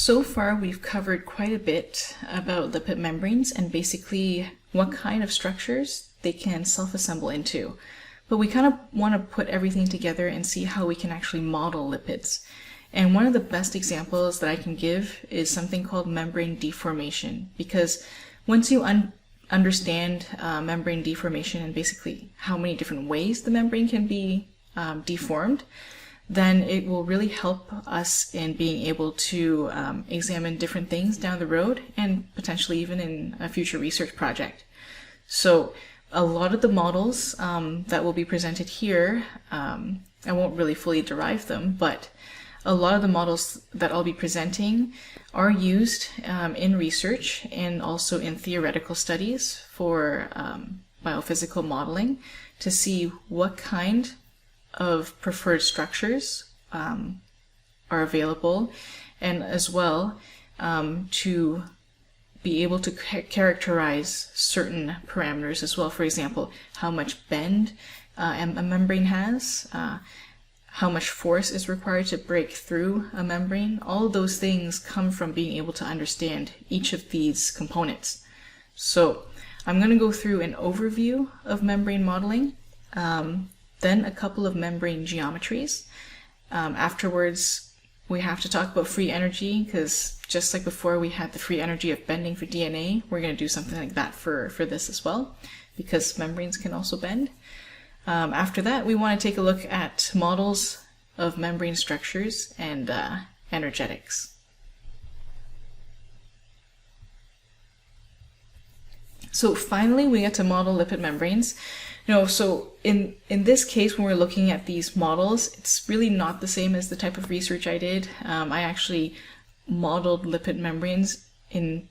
So far, we've covered quite a bit about lipid membranes and basically what kind of structures they can self-assemble into. But we kind of want to put everything together and see how we can actually model lipids. And one of the best examples that I can give is something called membrane deformation, because once you understand membrane deformation and basically how many different ways the membrane can be deformed, then it will really help us in being able to examine different things down the road and potentially even in a future research project. So a lot of the models that will be presented here, I won't really fully derive them, but a lot of the models that I'll be presenting are used in research and also in theoretical studies for biophysical modeling to see what kind of preferred structures are available, and as well to be able to characterize certain parameters as well. For example, how much bend a membrane has, how much force is required to break through a membrane. All of those things come from being able to understand each of these components. So I'm going to go through an overview of membrane modeling, then a couple of membrane geometries. Afterwards, we have to talk about free energy, because just like before we had the free energy of bending for DNA, we're going to do something like that for this as well, because membranes can also bend. After that, we want to take a look at models of membrane structures and energetics. So finally, we get to model lipid membranes. So in this case, when we're looking at these models, it's really not the same as the type of research I did. I actually modeled lipid membranes in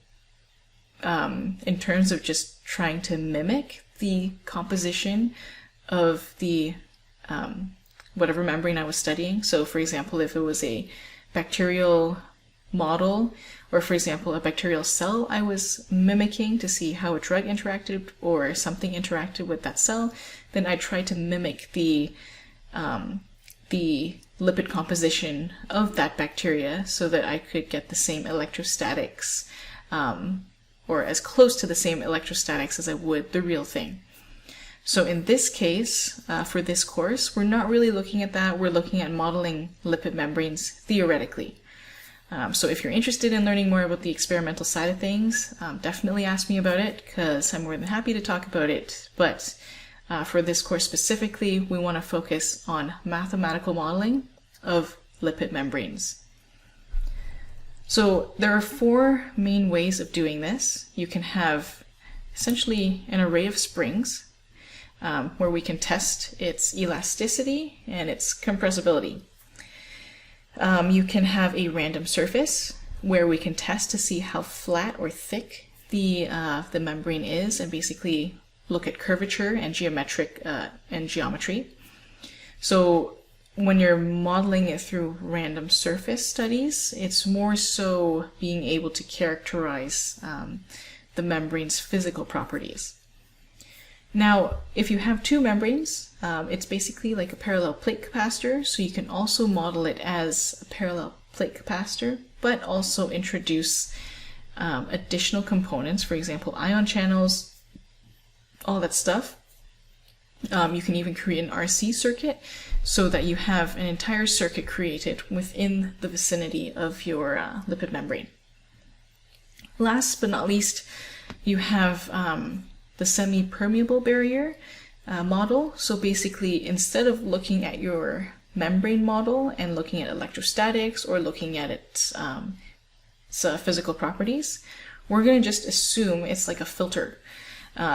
terms of just trying to mimic the composition of the whatever membrane I was studying. So for example, if it was a bacterial model, or for example a bacterial cell I was mimicking to see how a drug interacted or something interacted with that cell, then I tried to mimic the lipid composition of that bacteria so that I could get the same electrostatics, or as close to the same electrostatics as I would the real thing. So in this case, for this course, we're not really looking at that. We're looking at modeling lipid membranes theoretically. So if you're interested in learning more about the experimental side of things, definitely ask me about it, because I'm more than happy to talk about it. But for this course specifically, we want to focus on mathematical modeling of lipid membranes. So there are four main ways of doing this. You can have essentially an array of springs, where we can test its elasticity and its compressibility. You can have a random surface where we can test to see how flat or thick the membrane is, and basically look at curvature and geometry. So when you're modeling it through random surface studies, it's more so being able to characterize the membrane's physical properties. Now, if you have two membranes, it's basically like a parallel plate capacitor, so you can also model it as a parallel plate capacitor, but also introduce additional components, for example, ion channels, all that stuff. You can even create an RC circuit so that you have an entire circuit created within the vicinity of your lipid membrane. Last but not least, you have the semi-permeable barrier model. So basically, instead of looking at your membrane model and looking at electrostatics or looking at its physical properties, we're going to just assume it's like a filter.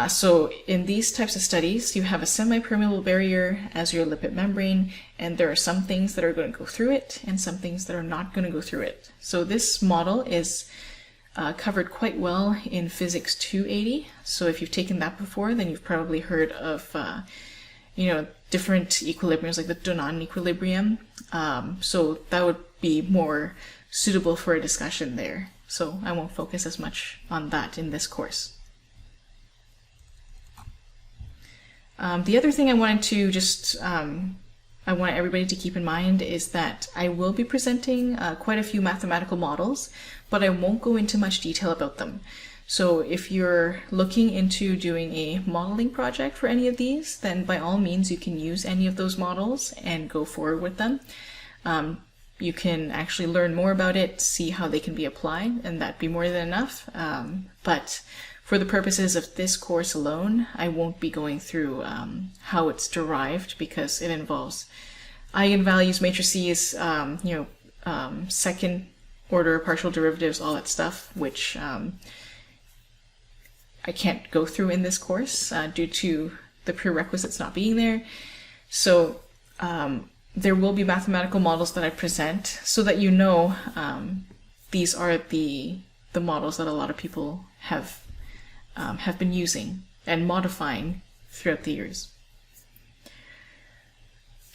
So in these types of studies, you have a semi-permeable barrier as your lipid membrane, and there are some things that are going to go through it and some things that are not going to go through it. So this model is covered quite well in Physics 280. So if you've taken that before, then you've probably heard of different equilibriums, like the Donan equilibrium. So that would be more suitable for a discussion there. So I won't focus as much on that in this course. The other thing I wanted to just I want everybody to keep in mind is that I will be presenting quite a few mathematical models, but I won't go into much detail about them. So if you're looking into doing a modeling project for any of these, then by all means you can use any of those models and go forward with them. You can actually learn more about it, see how they can be applied, and that'd be more than enough. But for the purposes of this course alone, I won't be going through how it's derived, because it involves eigenvalues, matrices, second order partial derivatives, all that stuff, which I can't go through in this course due to the prerequisites not being there. So there will be mathematical models that I present so that you know these are the models that a lot of people have been using and modifying throughout the years.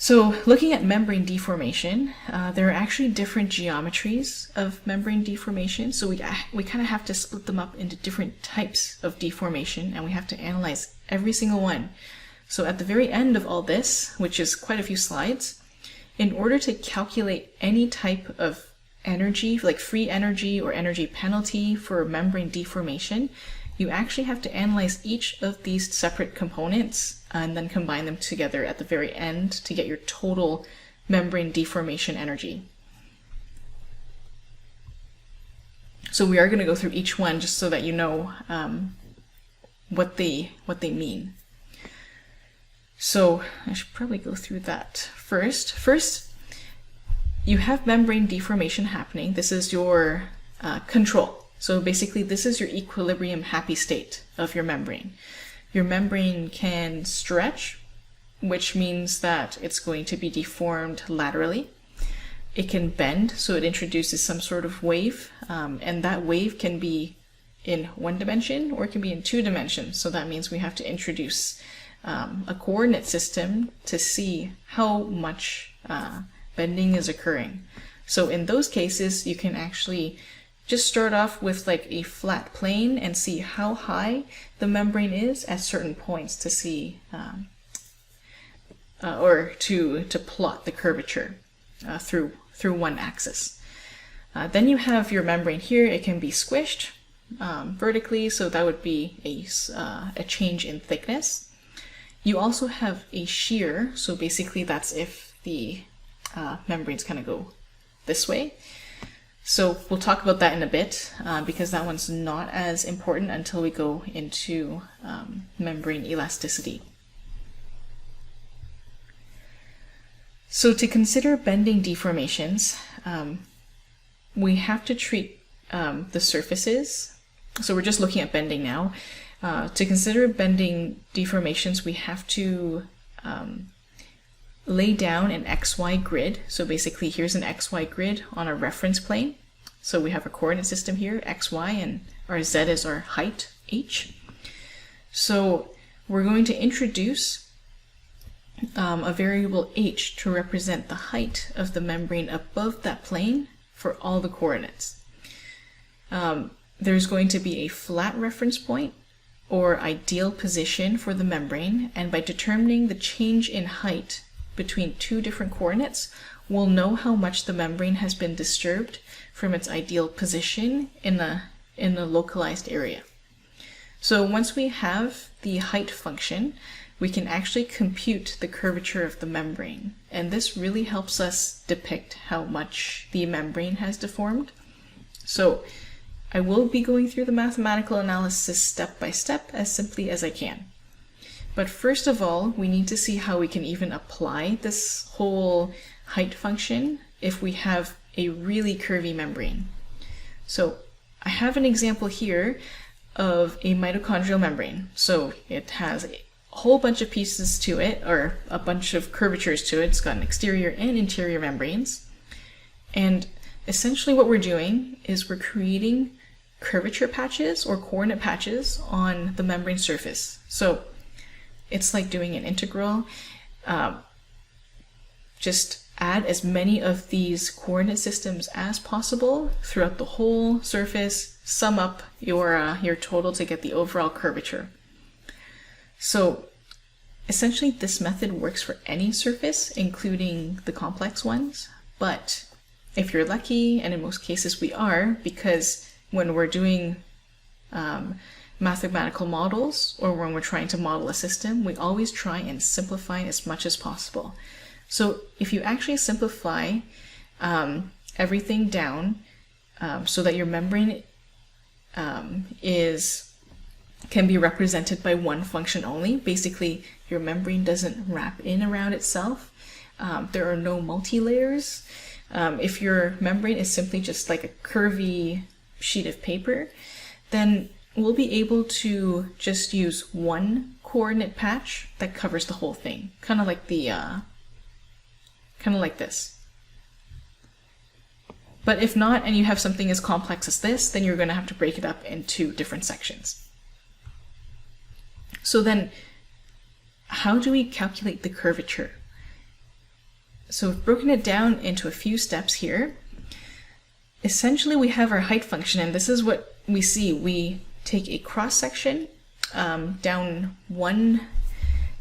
So looking at membrane deformation, there are actually different geometries of membrane deformation. So we kind of have to split them up into different types of deformation, and we have to analyze every single one. So at the very end of all this, which is quite a few slides, in order to calculate any type of energy, like free energy or energy penalty for membrane deformation, you actually have to analyze each of these separate components and then combine them together at the very end to get your total membrane deformation energy. So we are going to go through each one just so that you know what they mean. So I should probably go through that first. First, you have membrane deformation happening. This is your control. So basically, this is your equilibrium happy state of your membrane. Your membrane can stretch, which means that it's going to be deformed laterally. It can bend, so it introduces some sort of wave, and that wave can be in one dimension or it can be in two dimensions. So that means we have to introduce a coordinate system to see how much bending is occurring. So in those cases, you can actually just start off with like a flat plane and see how high the membrane is at certain points to see or to plot the curvature through one axis. Then you have your membrane here. It can be squished vertically, so that would be a change in thickness. You also have a shear, so basically that's if the membranes kind of go this way. So we'll talk about that in a bit because that one's not as important until we go into membrane elasticity. So to consider bending deformations, we have to treat the surfaces. So we're just looking at bending now. To consider bending deformations, we have to lay down an XY grid. So basically here's an XY grid on a reference plane. So we have a coordinate system here, XY, and our Z is our height, H. So we're going to introduce a variable H to represent the height of the membrane above that plane for all the coordinates. There's going to be a flat reference point or ideal position for the membrane, and by determining the change in height between two different coordinates, we'll know how much the membrane has been disturbed from its ideal position in a localized area. So once we have the height function, we can actually compute the curvature of the membrane, and this really helps us depict how much the membrane has deformed. So I will be going through the mathematical analysis step by step as simply as I can. But first of all, we need to see how we can even apply this whole height function if we have a really curvy membrane. So I have an example here of a mitochondrial membrane. So it has a whole bunch of pieces to it, or a bunch of curvatures to it. It's got an exterior and interior membranes. And essentially what we're doing is we're creating curvature patches or coordinate patches on the membrane surface. So it's like doing an integral. Just add as many of these coordinate systems as possible throughout the whole surface, sum up your total to get the overall curvature. So essentially this method works for any surface, including the complex ones, but if you're lucky, and in most cases we are, because when we're doing mathematical models or when we're trying to model a system, we always try and simplify as much as possible. So if you actually simplify everything down so that your membrane can be represented by one function only, basically your membrane doesn't wrap in around itself, there are no multi-layers. If your membrane is simply just like a curvy sheet of paper, then we'll be able to just use one coordinate patch that covers the whole thing, kind of like this. But if not, and you have something as complex as this, then you're going to have to break it up into different sections. So then, how do we calculate the curvature? So we've broken it down into a few steps here. Essentially, we have our height function, and this is what we see. We take a cross-section down one,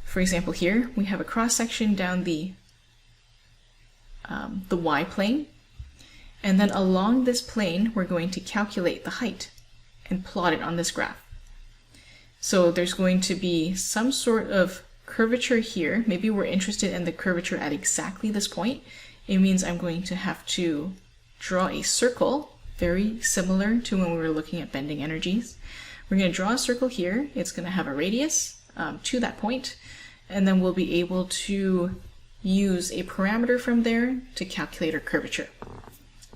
for example here, we have a cross-section down the y-plane, and then along this plane, we're going to calculate the height and plot it on this graph. So there's going to be some sort of curvature here. Maybe we're interested in the curvature at exactly this point. It means I'm going to have to draw a circle, very similar to when we were looking at bending energies. We're going to draw a circle here. It's going to have a radius to that point, and then we'll be able to use a parameter from there to calculate our curvature.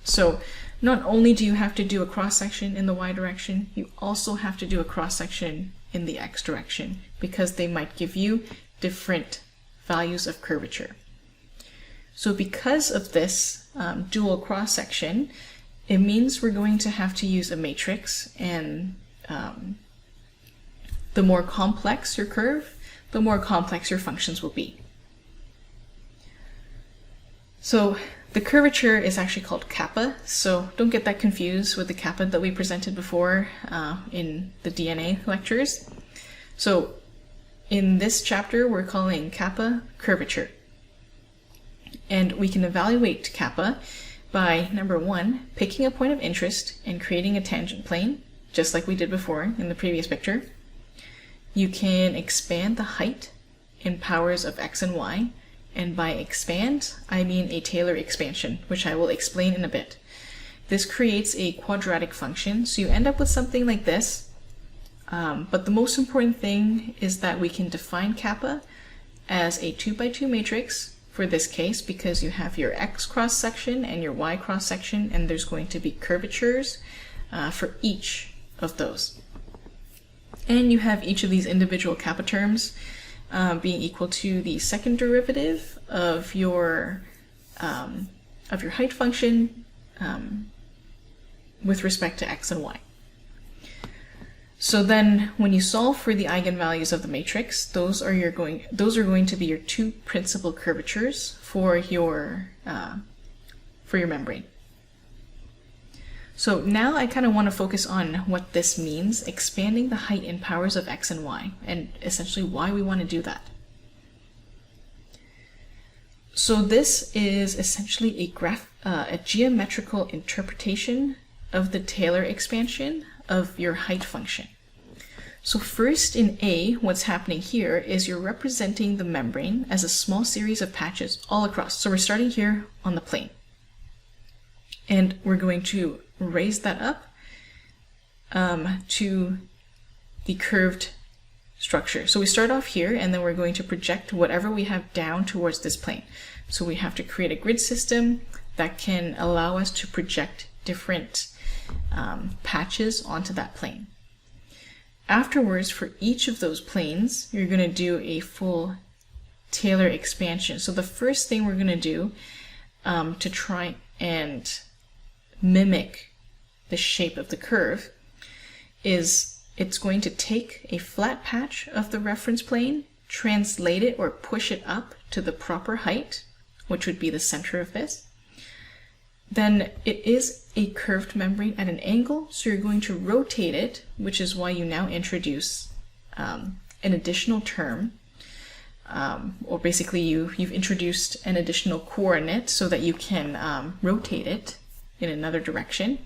So not only do you have to do a cross-section in the y direction, you also have to do a cross-section in the x direction, because they might give you different values of curvature. So because of this dual cross-section, it means we're going to have to use a matrix, and the more complex your curve, the more complex your functions will be. So the curvature is actually called kappa, so don't get that confused with the kappa that we presented before in the DNA lectures. So in this chapter, we're calling kappa curvature. And we can evaluate kappa by, number one, picking a point of interest and creating a tangent plane, just like we did before in the previous picture. You can expand the height in powers of x and y, and by expand, I mean a Taylor expansion, which I will explain in a bit. This creates a quadratic function, so you end up with something like this. But the most important thing is that we can define kappa as a 2x2 matrix for this case, because you have your x cross-section and your y cross-section, and there's going to be curvatures for each of those. And you have each of these individual kappa terms being equal to the second derivative of your height function with respect to x and y. So then when you solve for the eigenvalues of the matrix, those are going to be your two principal curvatures for your membrane. So now I kind of want to focus on what this means, expanding the height in powers of x and y, and essentially why we want to do that. So this is essentially a geometrical interpretation of the Taylor expansion of your height function. So first in A, what's happening here is you're representing the membrane as a small series of patches all across. So we're starting here on the plane, and we're going to raise that up to the curved structure. So we start off here, and then we're going to project whatever we have down towards this plane. So we have to create a grid system that can allow us to project different patches onto that plane. Afterwards, for each of those planes, you're going to do a full Taylor expansion. So the first thing we're going to do to try and mimic the shape of the curve is it's going to take a flat patch of the reference plane, translate it or push it up to the proper height, which would be the center of this. Then it is a curved membrane at an angle, so you're going to rotate it, which is why you now introduce an additional term or basically you've introduced an additional coordinate so that you can rotate it in another direction.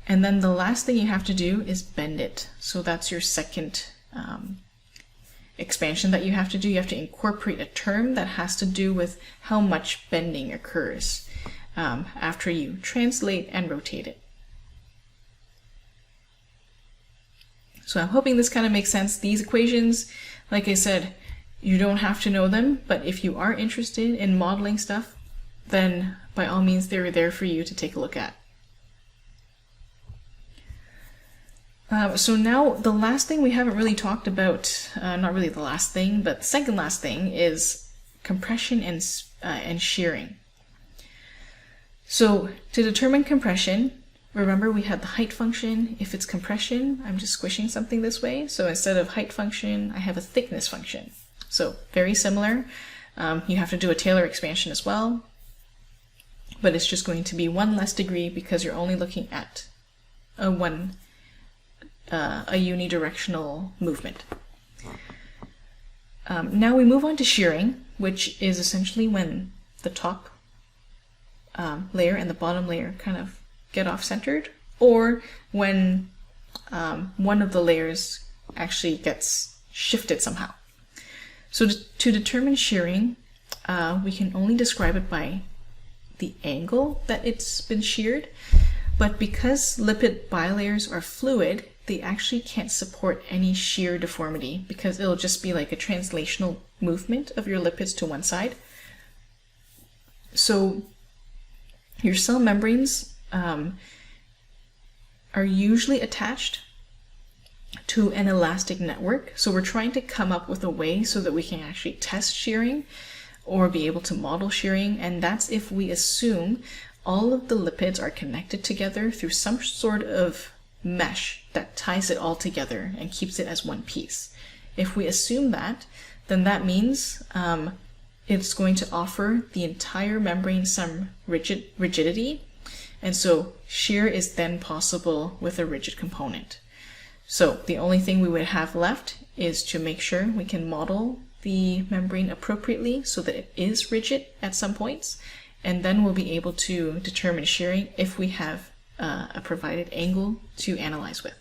And then the last thing you have to do is bend it. So that's your second expansion that you have to do. You have to incorporate a term that has to do with how much bending occurs after you translate and rotate it. So I'm hoping this kind of makes sense. These equations, like I said, you don't have to know them, but if you are interested in modeling stuff, then by all means they're there for you to take a look at. So now the last thing we haven't really talked about, not really the last thing, but the second last thing is compression and shearing. So to determine compression, remember we had the height function. If it's compression, I'm just squishing something this way. So instead of height function, I have a thickness function. So very similar. You have to do a Taylor expansion as well, but it's just going to be one less degree because you're only looking at a unidirectional movement. Now we move on to shearing, which is essentially when the top layer and the bottom layer kind of get off-centered, or when one of the layers actually gets shifted somehow. So to determine shearing, we can only describe it by the angle that it's been sheared, but because lipid bilayers are fluid, they actually can't support any shear deformity because it'll just be like a translational movement of your lipids to one side. So your cell membranes are usually attached to an elastic network. So we're trying to come up with a way so that we can actually test shearing or be able to model shearing, and that's if we assume all of the lipids are connected together through some sort of mesh that ties it all together and keeps it as one piece. If we assume that, then that means it's going to offer the entire membrane some rigidity, and so shear is then possible with a rigid component. So the only thing we would have left is to make sure we can model the membrane appropriately so that it is rigid at some points, and then we'll be able to determine shearing if we have a provided angle to analyze with.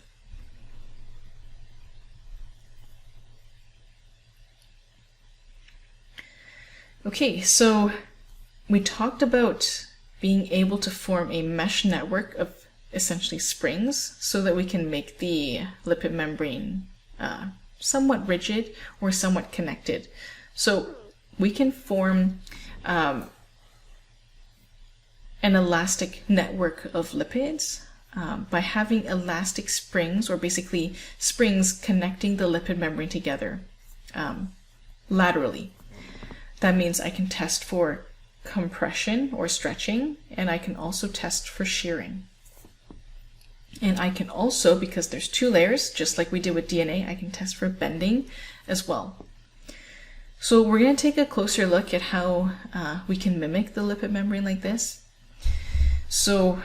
Okay, so we talked about being able to form a mesh network of essentially springs so that we can make the lipid membrane somewhat rigid or somewhat connected. So we can form an elastic network of lipids by having elastic springs, or basically springs connecting the lipid membrane together laterally. That means I can test for compression or stretching, and I can also test for shearing. And I can also, because there's two layers, just like we did with DNA, I can test for bending as well. So we're going to take a closer look at how we can mimic the lipid membrane like this. So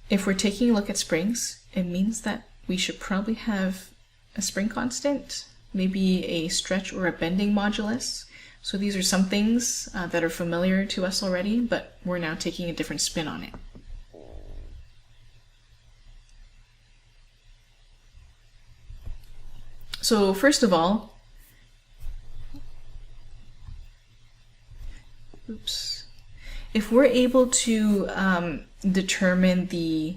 if we're taking a look at springs, it means that we should probably have a spring constant, maybe a stretch or a bending modulus. So these are some things that are familiar to us already, but we're now taking a different spin on it. So first of all, if we're able to determine the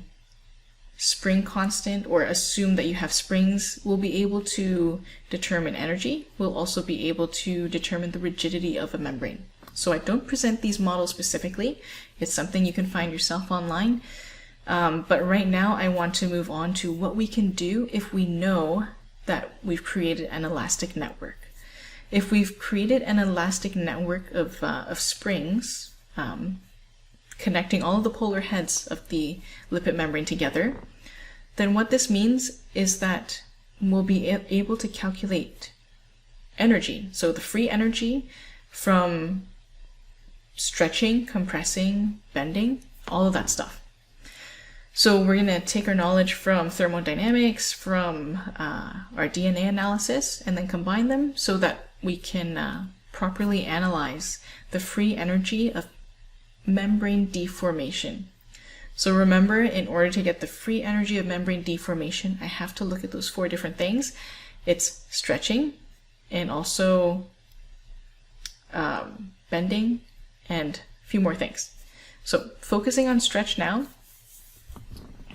spring constant or assume that you have springs, we'll be able to determine energy. We'll also be able to determine the rigidity of a membrane. So I don't present these models specifically. It's something you can find yourself online. But right now I want to move on to what we can do if we know that we've created an elastic network. If we've created an elastic network of springs connecting all of the polar heads of the lipid membrane together, then what this means is that we'll be able to calculate energy. So the free energy from stretching, compressing, bending, all of that stuff. So we're going to take our knowledge from thermodynamics, from our DNA analysis, and then combine them so that we can properly analyze the free energy of membrane deformation. So remember, in order to get the free energy of membrane deformation, I have to look at those 4 different things. It's stretching, and also bending, and a few more things. So focusing on stretch now,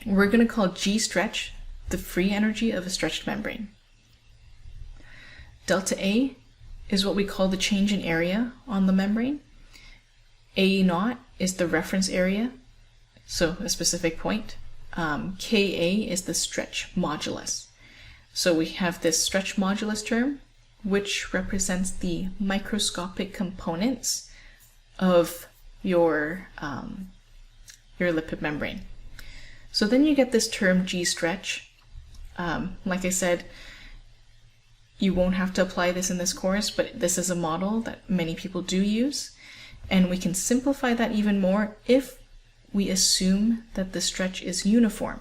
we're going to call G stretch the free energy of a stretched membrane. Delta A is what we call the change in area on the membrane. A naught is the reference area, so a specific point. Ka is the stretch modulus. So we have this stretch modulus term, which represents the microscopic components of your lipid membrane. So then you get this term G stretch. Like I said, you won't have to apply this in this course, but this is a model that many people do use. And we can simplify that even more if we assume that the stretch is uniform.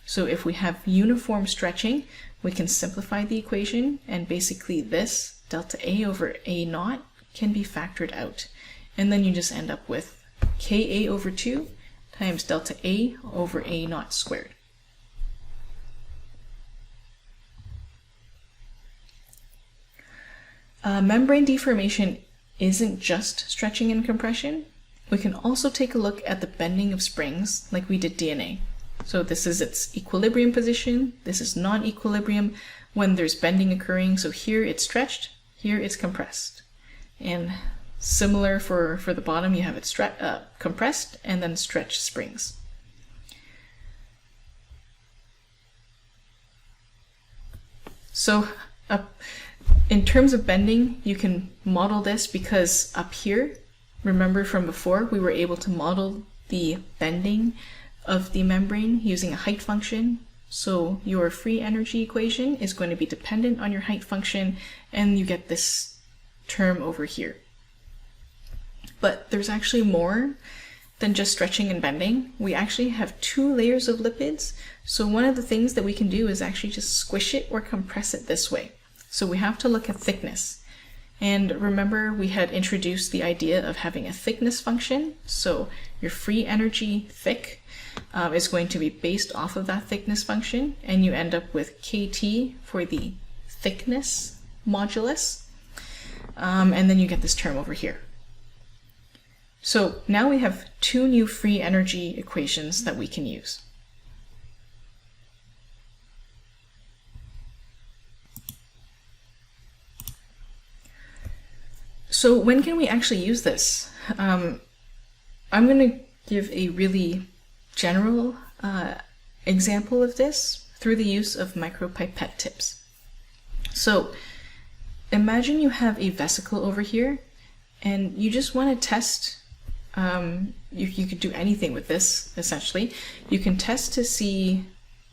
So if we have uniform stretching, we can simplify the equation, and basically this delta A over A naught can be factored out. And then you just end up with Ka over 2 times delta A over A naught squared. Membrane deformation isn't just stretching and compression. We can also take a look at the bending of springs like we did DNA. So this is its equilibrium position. This is non-equilibrium when there's bending occurring. So here it's stretched, here it's compressed. And similar for the bottom, you have it compressed and then stretched springs. So in terms of bending, you can model this because up here, remember from before, we were able to model the bending of the membrane using a height function. So your free energy equation is going to be dependent on your height function, and you get this term over here. But there's actually more than just stretching and bending. We actually have 2 layers of lipids. So one of the things that we can do is actually just squish it or compress it this way. So we have to look at thickness. And remember, we had introduced the idea of having a thickness function. So your free energy thick is going to be based off of that thickness function, and you end up with Kt for the thickness modulus, and then you get this term over here. So now we have 2 new free energy equations that we can use. So when can we actually use this? I'm going to give a really general example of this through the use of micropipette tips. So imagine you have a vesicle over here and you just want to test, you could do anything with this essentially. You can test to see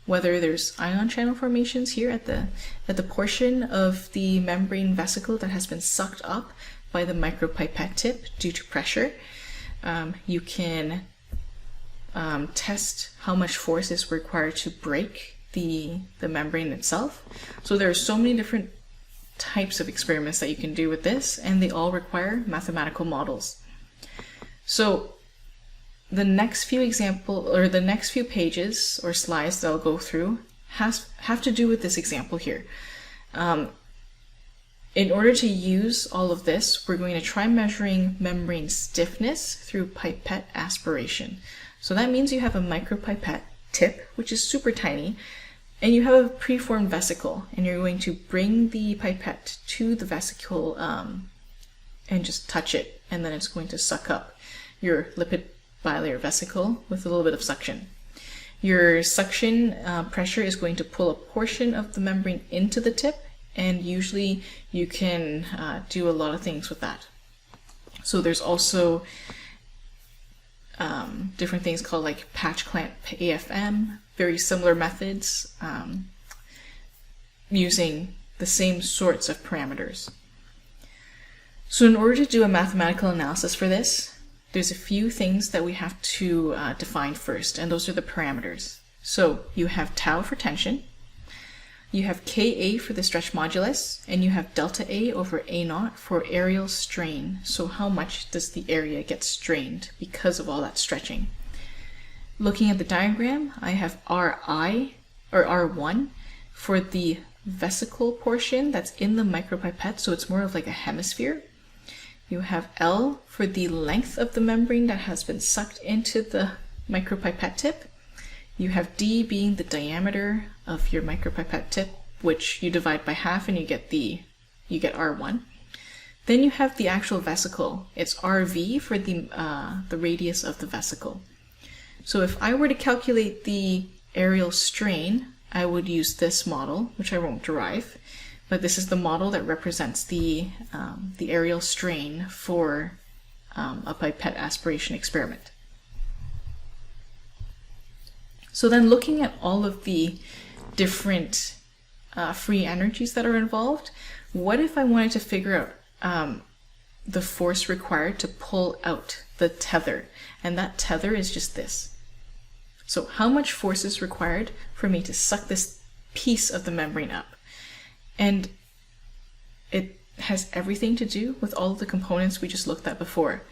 whether there's ion channel formations here at the portion of the membrane vesicle that has been sucked up by the micropipette tip due to pressure. You can test how much force is required to break the membrane itself. So there are so many different types of experiments that you can do with this, and they all require mathematical models. So the next few the next few pages or slides that I'll go through have to do with this example here. In order to use all of this, we're going to try measuring membrane stiffness through pipette aspiration. So that means you have a micropipette tip, which is super tiny, and you have a preformed vesicle, and you're going to bring the pipette to the vesicle and just touch it, and then it's going to suck up your lipid bilayer vesicle with a little bit of suction. Your suction pressure is going to pull a portion of the membrane into the tip, and usually you can do a lot of things with that. So there's also different things called like patch clamp AFM, very similar methods using the same sorts of parameters. So in order to do a mathematical analysis for this, there's a few things that we have to define first, and those are the parameters. So you have tau for tension, You have Ka for the stretch modulus, and you have delta A over A naught for areal strain. So how much does the area get strained because of all that stretching? Looking at the diagram, I have Ri, or R1, for the vesicle portion that's in the micropipette, so it's more of like a hemisphere. You have L for the length of the membrane that has been sucked into the micropipette tip. You have D being the diameter of your micropipette tip, which you divide by half and you get R1. Then you have the actual vesicle. It's RV for the radius of the vesicle. So if I were to calculate the areal strain, I would use this model, which I won't derive, but this is the model that represents the areal strain for a pipette aspiration experiment. So then looking at all of the different free energies that are involved, what if I wanted to figure out the force required to pull out the tether? And that tether is just this. So how much force is required for me to suck this piece of the membrane up? And it has everything to do with all of the components we just looked at before.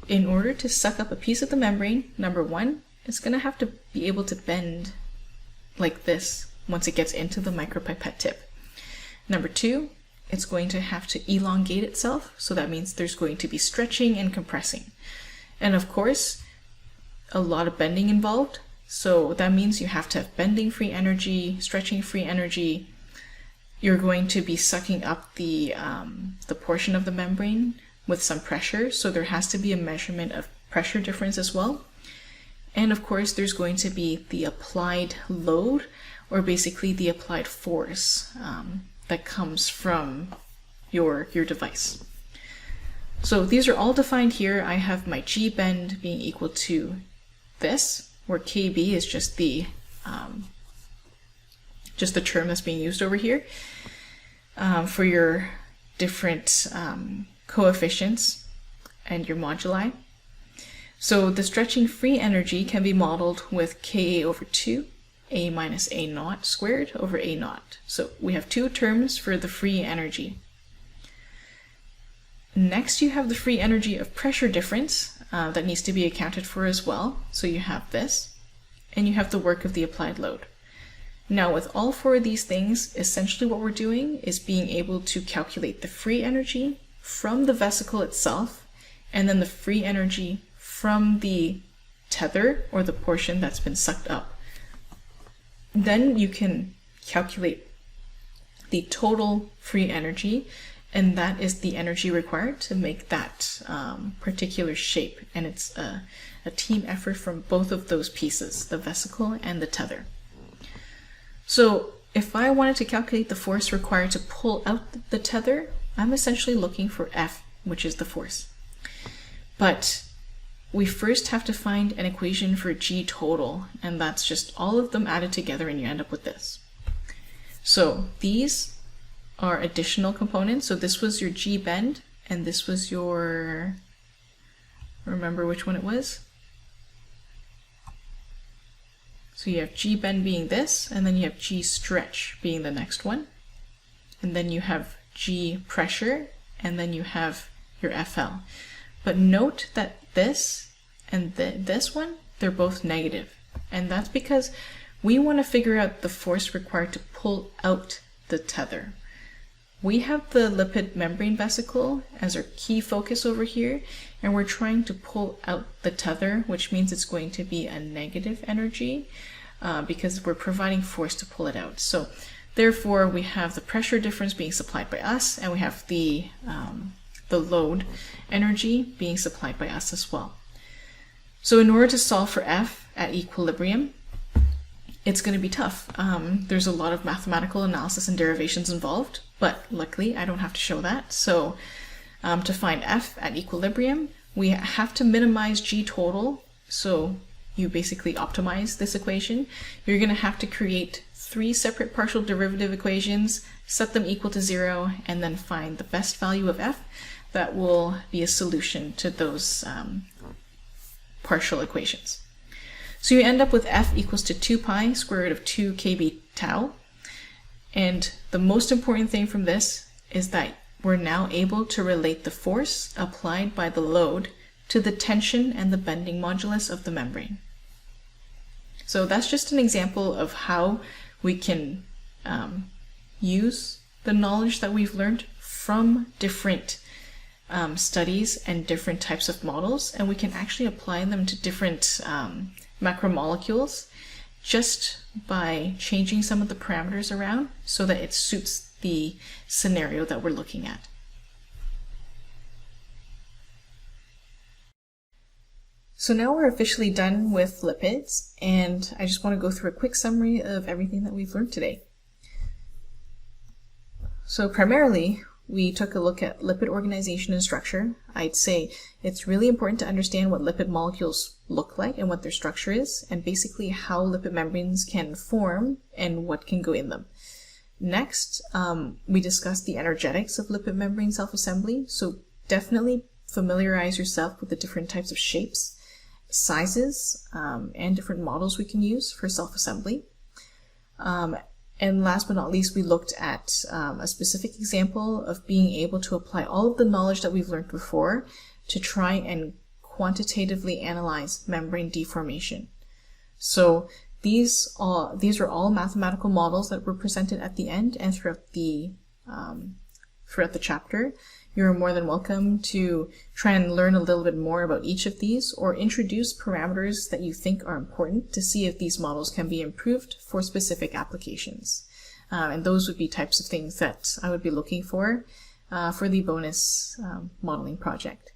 In order to suck up a piece of the membrane, number one, it's going to have to be able to bend like this once it gets into the micropipette tip. Number two, it's going to have to elongate itself, so that means there's going to be stretching and compressing. And of course, a lot of bending involved, so that means you have to have bending free energy, stretching free energy. You're going to be sucking up the portion of the membrane with some pressure, so there has to be a measurement of pressure difference as well. And of course, there's going to be the applied load, or basically the applied force that comes from your device. So these are all defined here. I have my G bend being equal to this, where KB is just the term that's being used over here for your different coefficients and your moduli. So the stretching free energy can be modeled with Ka over 2, A minus A naught squared over A naught. So we have two terms for the free energy. Next, you have the free energy of pressure difference that needs to be accounted for as well. So you have this, and you have the work of the applied load. Now with all four of these things, essentially what we're doing is being able to calculate the free energy from the vesicle itself, and then the free energy from the tether, or the portion that's been sucked up. Then you can calculate the total free energy, and that is the energy required to make that particular shape. And it's a team effort from both of those pieces, the vesicle and the tether. So if I wanted to calculate the force required to pull out the tether, I'm essentially looking for F, which is the force. But we first have to find an equation for G total, and that's just all of them added together, and you end up with this. So these are additional components. So this was your G bend, and this was your, remember which one it was? So you have G bend being this, and then you have G stretch being the next one. And then you have G pressure, and then you have your FL. But note that this and this one, they're both negative. And that's because we want to figure out the force required to pull out the tether. We have the lipid membrane vesicle as our key focus over here, and we're trying to pull out the tether, which means it's going to be a negative energy because we're providing force to pull it out. So therefore, we have the pressure difference being supplied by us, and we have the load energy being supplied by us as well. So in order to solve for F at equilibrium, it's going to be tough. There's a lot of mathematical analysis and derivations involved, but luckily I don't have to show that. So to find F at equilibrium, we have to minimize G total. So you basically optimize this equation. You're going to have to create 3 separate partial derivative equations, set them equal to 0, and then find the best value of F that will be a solution to those partial equations. So you end up with F equals to 2 pi square root of 2 kb tau. And the most important thing from this is that we're now able to relate the force applied by the load to the tension and the bending modulus of the membrane. So that's just an example of how we can use the knowledge that we've learned from different studies and different types of models, and we can actually apply them to different macromolecules just by changing some of the parameters around so that it suits the scenario that we're looking at. So now we're officially done with lipids, and I just want to go through a quick summary of everything that we've learned today. So primarily, we took a look at lipid organization and structure. I'd say it's really important to understand what lipid molecules look like and what their structure is, and basically how lipid membranes can form and what can go in them. Next, we discussed the energetics of lipid membrane self-assembly. So definitely familiarize yourself with the different types of shapes, sizes, and different models we can use for self-assembly. And last but not least, we looked at a specific example of being able to apply all of the knowledge that we've learned before to try and quantitatively analyze membrane deformation. So these are all mathematical models that were presented at the end and throughout the chapter. You're more than welcome to try and learn a little bit more about each of these, or introduce parameters that you think are important to see if these models can be improved for specific applications. And those would be types of things that I would be looking for the bonus modeling project.